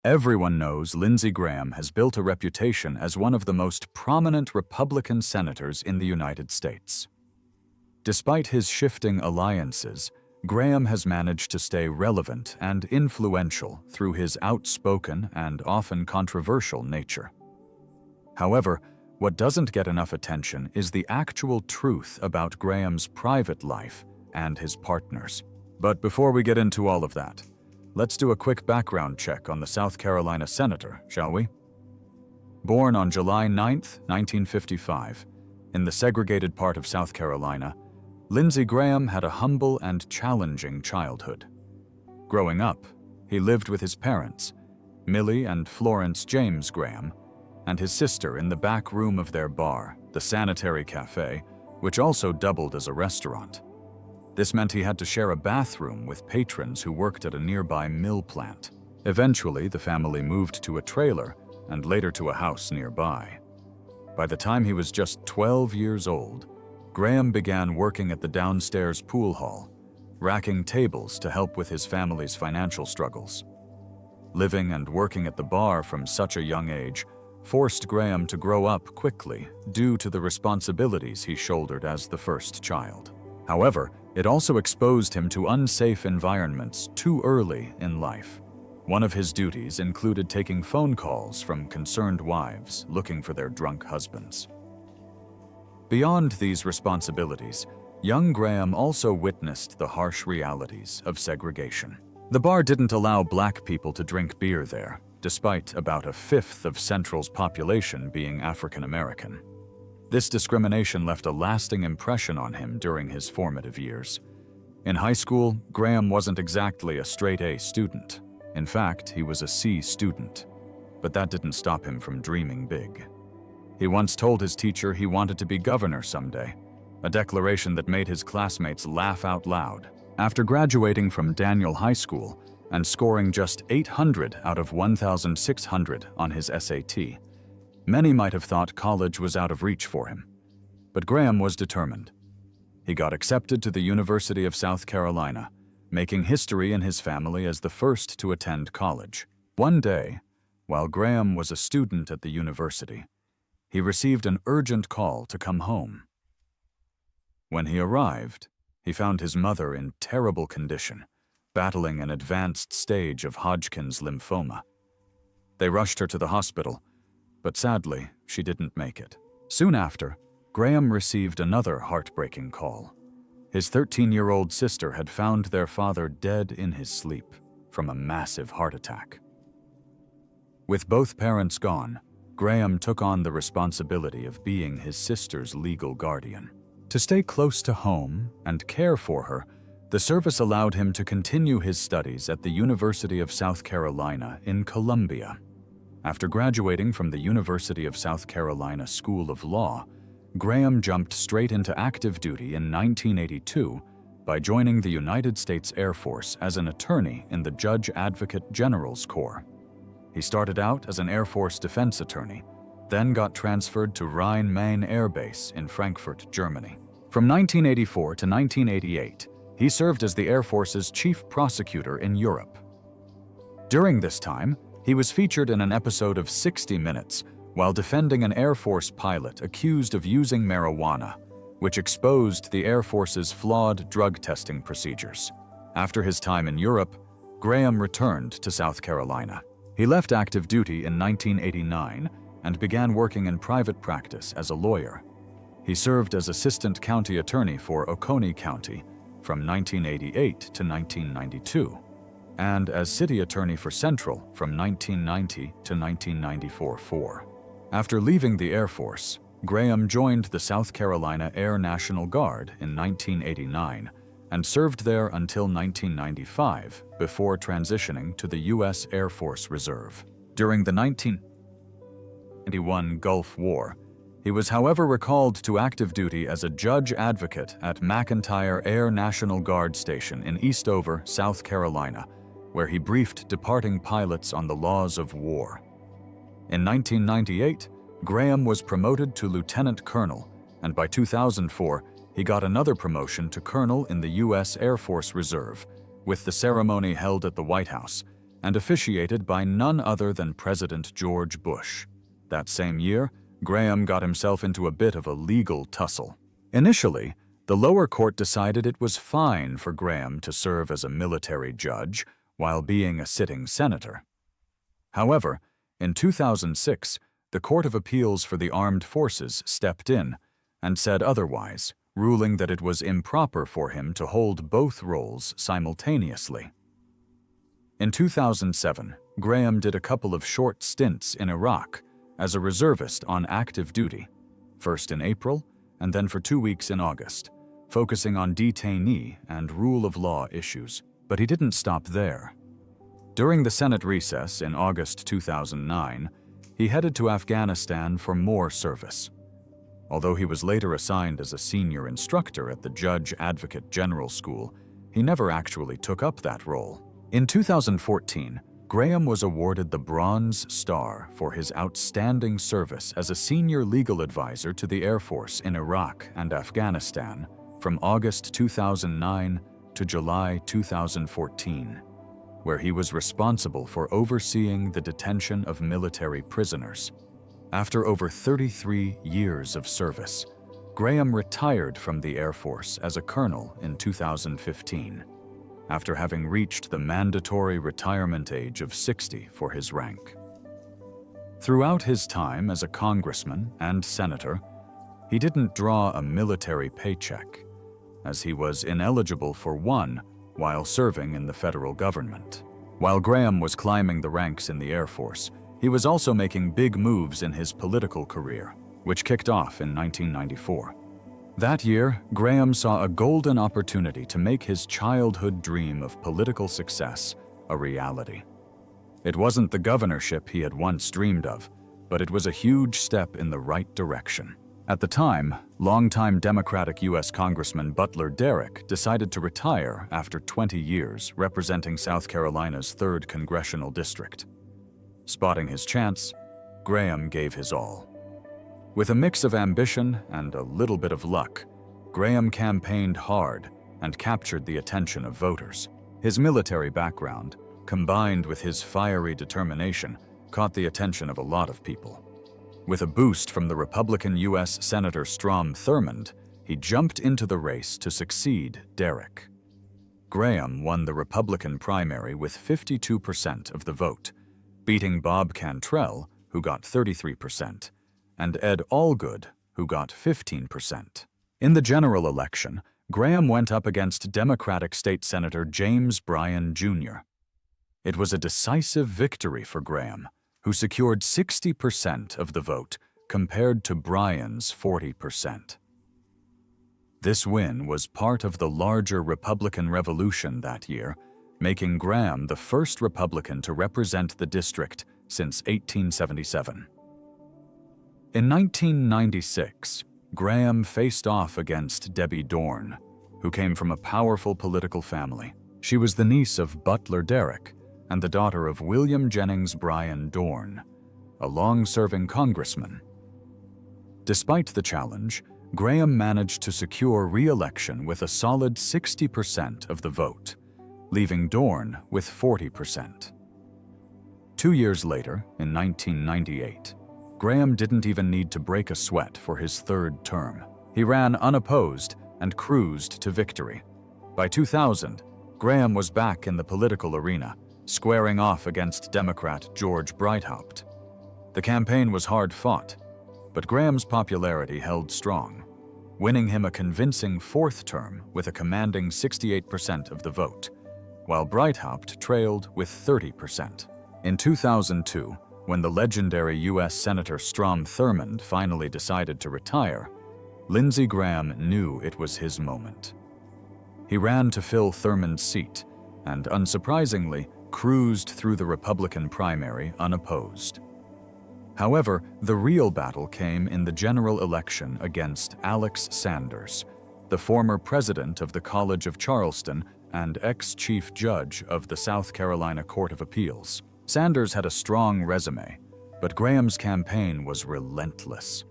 Everyone knows Lindsey Graham has built a reputation as one of the most prominent Republican senators in the United States. Despite his shifting alliances, Graham has managed to stay relevant and influential through his outspoken and often controversial nature. However, what doesn't get enough attention is the actual truth about Graham's private life and his partners. But before we get into all of that, let's do a quick background check on the South Carolina senator, shall we? Born on July 9, 1955, in the segregated part of South Carolina, Lindsey Graham had a humble and challenging childhood. Growing up, he lived with his parents, Millie and Florence James Graham, and his sister in the back room of their bar, the Sanitary Cafe, which also doubled as a restaurant. This meant he had to share a bathroom with patrons who worked at a nearby mill plant. Eventually, the family moved to a trailer and later to a house nearby. By the time he was just 12 years old, Graham began working at the downstairs pool hall, racking tables to help with his family's financial struggles. Living and working at the bar from such a young age forced Graham to grow up quickly due to the responsibilities he shouldered as the first child. However, it also exposed him to unsafe environments too early in life. One of his duties included taking phone calls from concerned wives looking for their drunk husbands. Beyond these responsibilities, young Graham also witnessed the harsh realities of segregation. The bar didn't allow black people to drink beer there, despite about a fifth of Central's population being African American. This discrimination left a lasting impression on him during his formative years. In high school, Graham wasn't exactly a straight-A student. In fact, he was a C student. But that didn't stop him from dreaming big. He once told his teacher he wanted to be governor someday, a declaration that made his classmates laugh out loud. After graduating from Daniel High School and scoring just 800 out of 1,600 on his SAT, many might have thought college was out of reach for him. But Graham was determined. He got accepted to the University of South Carolina, making history in his family as the first to attend college. One day, while Graham was a student at the university, he received an urgent call to come home. When he arrived, he found his mother in terrible condition, battling an advanced stage of Hodgkin's lymphoma. They rushed her to the hospital, but sadly, she didn't make it. Soon after, Graham received another heartbreaking call. His 13-year-old sister had found their father dead in his sleep from a massive heart attack. With both parents gone, Graham took on the responsibility of being his sister's legal guardian. To stay close to home and care for her, the service allowed him to continue his studies at the University of South Carolina in Columbia. After graduating from the University of South Carolina School of Law, Graham jumped straight into active duty in 1982 by joining the United States Air Force as an attorney in the Judge Advocate General's Corps. He started out as an Air Force defense attorney, then got transferred to Rhein-Main Air Base in Frankfurt, Germany. From 1984 to 1988, he served as the Air Force's chief prosecutor in Europe. During this time, he was featured in an episode of 60 Minutes while defending an Air Force pilot accused of using marijuana, which exposed the Air Force's flawed drug testing procedures. After his time in Europe, Graham returned to South Carolina. He left active duty in 1989 and began working in private practice as a lawyer. He served as assistant county attorney for Oconee County from 1988 to 1992, and as city attorney for Central from 1990 to 1994. After leaving the Air Force, Graham joined the South Carolina Air National Guard in 1989 and served there until 1995 before transitioning to the U.S. Air Force Reserve. During the 1991 Gulf War, he was however recalled to active duty as a judge advocate at McEntire Air National Guard Station in Eastover, South Carolina, where he briefed departing pilots on the laws of war. In 1998, Graham was promoted to lieutenant colonel, and by 2004, he got another promotion to colonel in the U.S. Air Force Reserve, with the ceremony held at the White House, and officiated by none other than President George Bush. That same year, Graham got himself into a bit of a legal tussle. Initially, the lower court decided it was fine for Graham to serve as a military judge while being a sitting senator. However, in 2006, the Court of Appeals for the Armed Forces stepped in and said otherwise, ruling that it was improper for him to hold both roles simultaneously. In 2007, Graham did a couple of short stints in Iraq as a reservist on active duty, first in April and then for 2 weeks in August, focusing on detainee and rule of law issues. But he didn't stop there. During the Senate recess in August 2009, he headed to Afghanistan for more service. Although he was later assigned as a senior instructor at the Judge Advocate General School, he never actually took up that role. In 2014, Graham was awarded the Bronze Star for his outstanding service as a senior legal advisor to the Air Force in Iraq and Afghanistan from August 2009 to July 2014, where he was responsible for overseeing the detention of military prisoners. After over 33 years of service, Graham retired from the Air Force as a colonel in 2015, after having reached the mandatory retirement age of 60 for his rank. Throughout his time as a congressman and senator, he didn't draw a military paycheck, as he was ineligible for one while serving in the federal government. While Graham was climbing the ranks in the Air Force, he was also making big moves in his political career, which kicked off in 1994. That year, Graham saw a golden opportunity to make his childhood dream of political success a reality. It wasn't the governorship he had once dreamed of, but it was a huge step in the right direction. At the time, longtime Democratic U.S. Congressman Butler Derrick decided to retire after 20 years representing South Carolina's 3rd Congressional District. Spotting his chance, Graham gave his all. With a mix of ambition and a little bit of luck, Graham campaigned hard and captured the attention of voters. His military background, combined with his fiery determination, caught the attention of a lot of people. With a boost from the Republican U.S. Senator Strom Thurmond, he jumped into the race to succeed Derrick. Graham won the Republican primary with 52% of the vote, beating Bob Cantrell, who got 33%, and Ed Allgood, who got 15%. In the general election, Graham went up against Democratic State Senator James Bryan Jr. It was a decisive victory for Graham, who secured 60% of the vote compared to Bryan's 40%. This win was part of the larger Republican Revolution that year, making Graham the first Republican to represent the district since 1877. In 1996, Graham faced off against Debbie Dorn, who came from a powerful political family. She was the niece of Butler Derrick and the daughter of William Jennings Bryan Dorn, a long-serving congressman. Despite the challenge, Graham managed to secure re-election with a solid 60% of the vote, leaving Dorn with 40%. 2 years later, in 1998, Graham didn't even need to break a sweat for his 3rd term. He ran unopposed and cruised to victory. By 2000, Graham was back in the political arena, squaring off against Democrat George Breithaupt. The campaign was hard-fought, but Graham's popularity held strong, winning him a convincing 4th term with a commanding 68% of the vote, while Breithaupt trailed with 30%. In 2002, when the legendary U.S. Senator Strom Thurmond finally decided to retire, Lindsey Graham knew it was his moment. He ran to fill Thurmond's seat and, unsurprisingly, cruised through the Republican primary unopposed. However, the real battle came in the general election against Alex Sanders, the former president of the College of Charleston and ex-chief judge of the South Carolina Court of Appeals. Sanders had a strong resume, but Graham's campaign was relentless.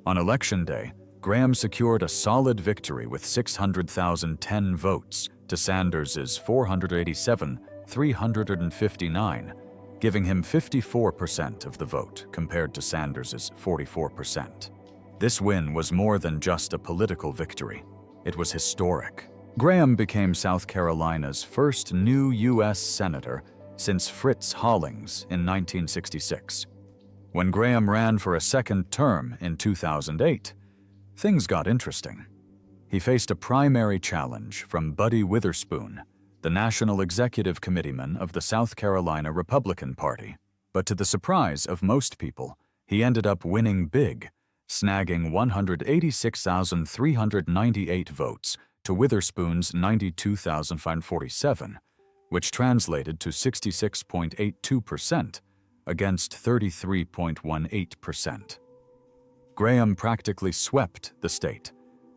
On Election Day, Graham secured a solid victory with 610 votes to Sanders's 487 359, giving him 54% of the vote compared to Sanders's 44%. This win was more than just a political victory. It was historic. Graham became South Carolina's first new U.S. Senator since Fritz Hollings in 1966. When Graham ran for a second term in 2008, things got interesting. He faced a primary challenge from Buddy Witherspoon, the National Executive Committeeman of the South Carolina Republican Party. But to the surprise of most people, he ended up winning big, snagging 186,398 votes to Witherspoon's 92,547, which translated to 66.82% against 33.18%. Graham practically swept the state,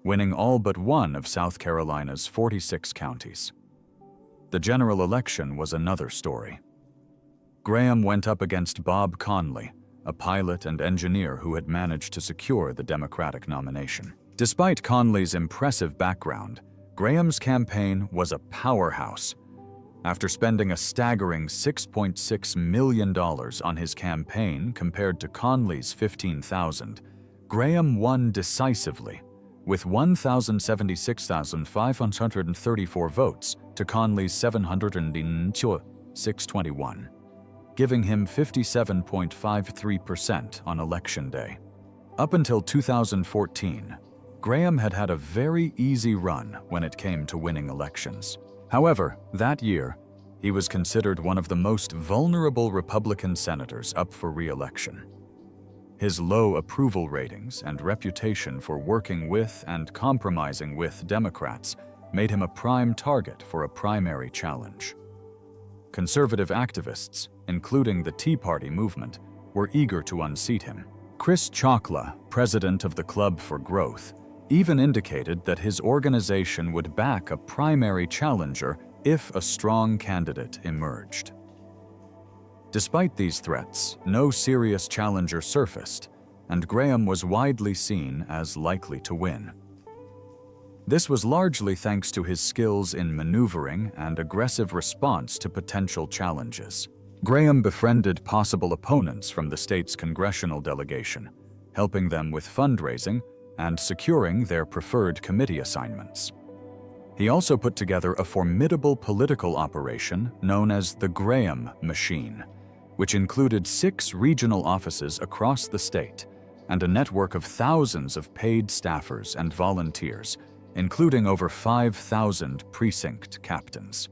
winning all but one of South Carolina's 46 counties. The general election was another story. Graham went up against Bob Conley, a pilot and engineer who had managed to secure the Democratic nomination. Despite Conley's impressive background, Graham's campaign was a powerhouse. After spending a staggering $6.6 million on his campaign compared to Conley's $15,000, Graham won decisively, with 1,076,534 votes to Conley's 621, giving him 57.53% on Election Day. Up until 2014, Graham had had a very easy run when it came to winning elections. However, that year, he was considered one of the most vulnerable Republican senators up for re-election. His low approval ratings and reputation for working with and compromising with Democrats made him a prime target for a primary challenge. Conservative activists, including the Tea Party movement, were eager to unseat him. Chris Chocla, president of the Club for Growth, even indicated that his organization would back a primary challenger if a strong candidate emerged. Despite these threats, no serious challenger surfaced, and Graham was widely seen as likely to win. This was largely thanks to his skills in maneuvering and aggressive response to potential challenges. Graham befriended possible opponents from the state's congressional delegation, helping them with fundraising and securing their preferred committee assignments. He also put together a formidable political operation known as the Graham Machine, which included 6 regional offices across the state and a network of thousands of paid staffers and volunteers, including over 5,000 precinct captains.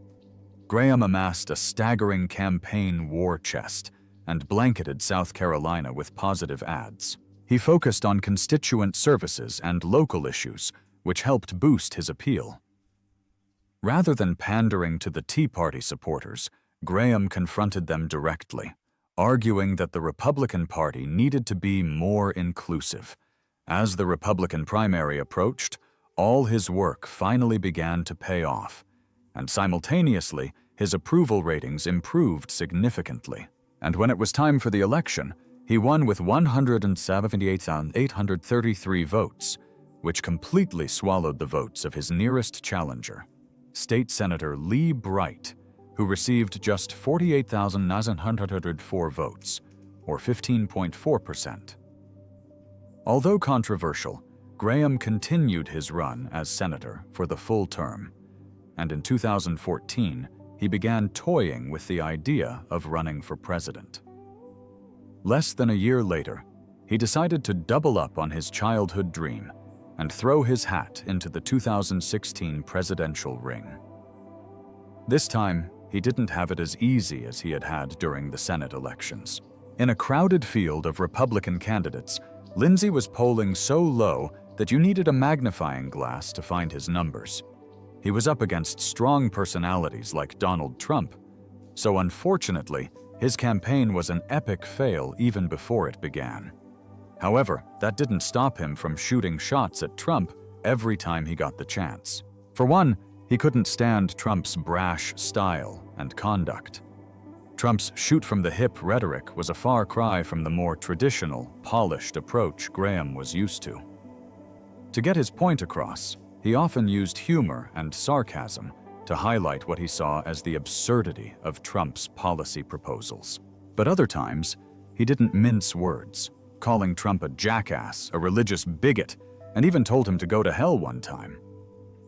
Graham amassed a staggering campaign war chest and blanketed South Carolina with positive ads. He focused on constituent services and local issues, which helped boost his appeal. Rather than pandering to the Tea Party supporters, Graham confronted them directly, arguing that the Republican Party needed to be more inclusive. As the Republican primary approached, all his work finally began to pay off, and simultaneously, his approval ratings improved significantly. And when it was time for the election, he won with 178,833 votes, which completely swallowed the votes of his nearest challenger, State Senator Lee Bright, who received just 48,904 votes, or 15.4%. Although controversial, Graham continued his run as senator for the full term, and in 2014, he began toying with the idea of running for president. Less than a year later, he decided to double up on his childhood dream and throw his hat into the 2016 presidential ring. This time, he didn't have it as easy as he had had during the Senate elections. In a crowded field of Republican candidates, Lindsey was polling so low that you needed a magnifying glass to find his numbers. He was up against strong personalities like Donald Trump, so unfortunately, his campaign was an epic fail even before it began. However, that didn't stop him from shooting shots at Trump every time he got the chance. For one, he couldn't stand Trump's brash style and conduct. Trump's shoot-from-the-hip rhetoric was a far cry from the more traditional, polished approach Graham was used to. To get his point across, he often used humor and sarcasm to highlight what he saw as the absurdity of Trump's policy proposals. But other times, he didn't mince words, calling Trump a jackass, a religious bigot, and even told him to go to hell one time.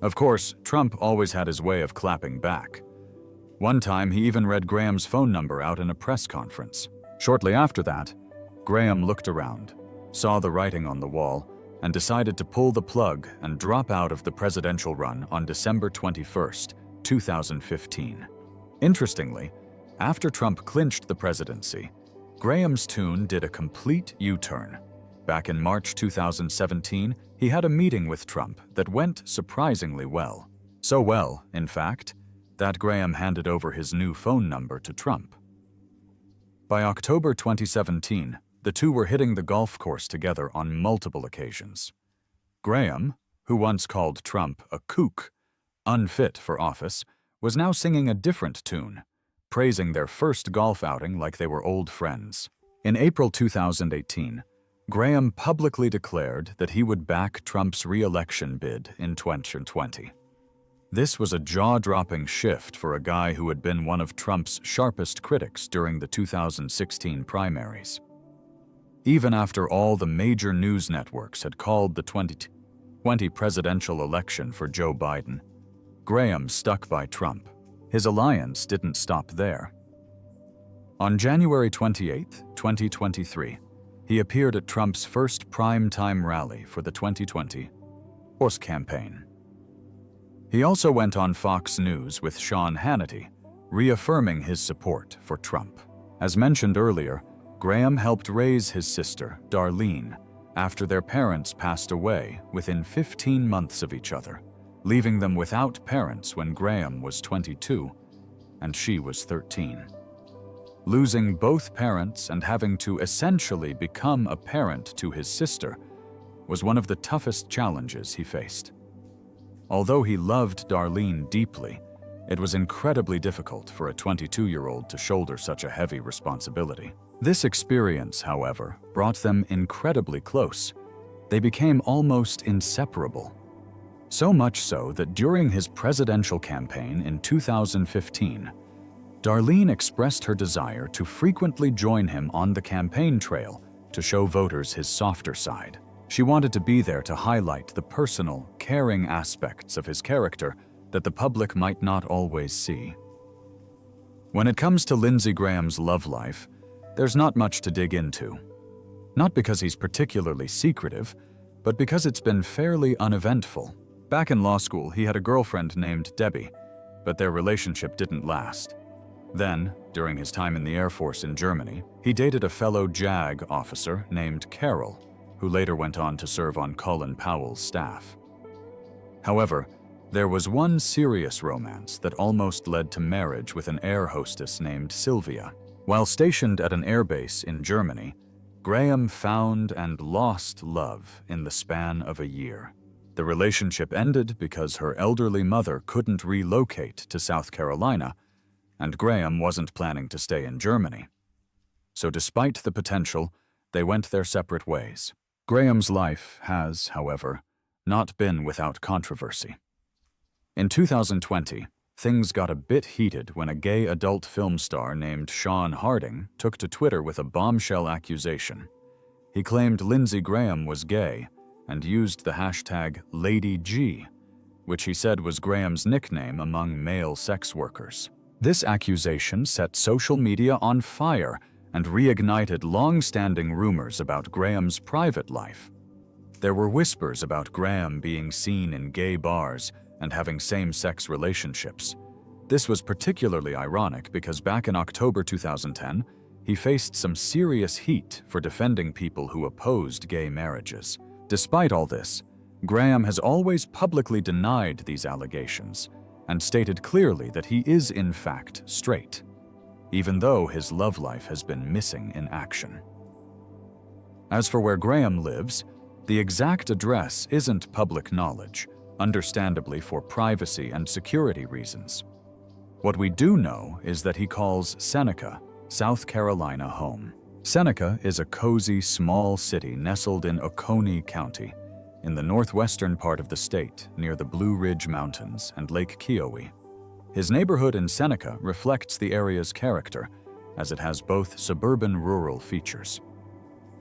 Of course, Trump always had his way of clapping back. One time, he even read Graham's phone number out in a press conference. Shortly after that, Graham looked around, saw the writing on the wall, and decided to pull the plug and drop out of the presidential run on December 21st, 2015. Interestingly, after Trump clinched the presidency, Graham's tune did a complete U-turn. Back in March 2017, he had a meeting with Trump that went surprisingly well. So well, in fact, that Graham handed over his new phone number to Trump. By October 2017, the two were hitting the golf course together on multiple occasions. Graham, who once called Trump a kook, unfit for office, was now singing a different tune, praising their first golf outing like they were old friends. In April 2018, Graham publicly declared that he would back Trump's re-election bid in 2020. This was a jaw-dropping shift for a guy who had been one of Trump's sharpest critics during the 2016 primaries. Even after all the major news networks had called the 2020 presidential election for Joe Biden, Graham stuck by Trump. His alliance didn't stop there. On January 28, 2023, he appeared at Trump's first prime-time rally for the 2020 campaign. He also went on Fox News with Sean Hannity, reaffirming his support for Trump. As mentioned earlier, Graham helped raise his sister, Darlene, after their parents passed away within 15 months of each other, leaving them without parents when Graham was 22 and she was 13. Losing both parents and having to essentially become a parent to his sister was one of the toughest challenges he faced. Although he loved Darlene deeply, it was incredibly difficult for a 22-year-old to shoulder such a heavy responsibility. This experience, however, brought them incredibly close. They became almost inseparable. So much so that during his presidential campaign in 2015, Darlene expressed her desire to frequently join him on the campaign trail to show voters his softer side. She wanted to be there to highlight the personal, caring aspects of his character that the public might not always see. When it comes to Lindsey Graham's love life, there's not much to dig into. Not because he's particularly secretive, but because it's been fairly uneventful. Back in law school, he had a girlfriend named Debbie, but their relationship didn't last. Then, during his time in the Air Force in Germany, he dated a fellow JAG officer named Carol, who later went on to serve on Colin Powell's staff. However, there was one serious romance that almost led to marriage with an air hostess named Sylvia. While stationed at an airbase in Germany, Graham found and lost love in the span of a year. The relationship ended because her elderly mother couldn't relocate to South Carolina, and Graham wasn't planning to stay in Germany. So despite the potential, they went their separate ways. Graham's life has, however, not been without controversy. In 2020, things got a bit heated when a gay adult film star named Sean Harding took to Twitter with a bombshell accusation. He claimed Lindsey Graham was gay and used the hashtag #LadyG, which he said was Graham's nickname among male sex workers. This accusation set social media on fire and reignited long-standing rumors about Graham's private life. There were whispers about Graham being seen in gay bars and having same-sex relationships. This was particularly ironic because back in October 2010, he faced some serious heat for defending people who opposed gay marriages. Despite all this, Graham has always publicly denied these allegations and stated clearly that he is in fact straight, even though his love life has been missing in action. As for where Graham lives, the exact address isn't public knowledge, understandably for privacy and security reasons. What we do know is that he calls Seneca, South Carolina, home. Seneca is a cozy, small city nestled in Oconee County, in the northwestern part of the state, near the Blue Ridge Mountains and Lake Keowee. His neighborhood in Seneca reflects the area's character, as it has both suburban-rural features.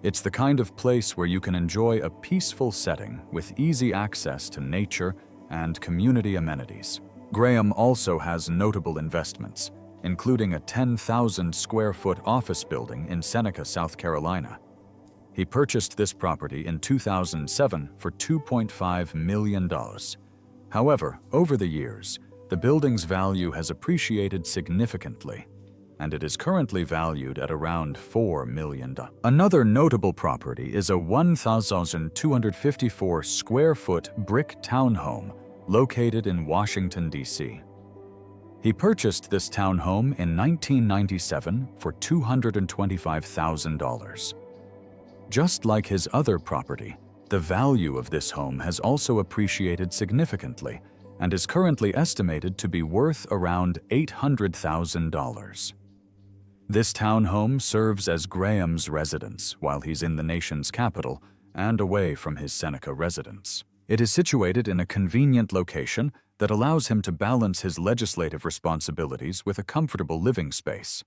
It's the kind of place where you can enjoy a peaceful setting with easy access to nature and community amenities. Graham also has notable investments, including a 10,000-square-foot office building in Seneca, South Carolina. He purchased this property in 2007 for $2.5 million. However, over the years, the building's value has appreciated significantly, and it is currently valued at around $4 million. Another notable property is a 1,254-square-foot brick townhome located in Washington, D.C. He purchased this townhome in 1997 for $225,000. Just like his other property, the value of this home has also appreciated significantly and is currently estimated to be worth around $800,000. This townhome serves as Graham's residence while he's in the nation's capital and away from his Seneca residence. It is situated in a convenient location that allows him to balance his legislative responsibilities with a comfortable living space.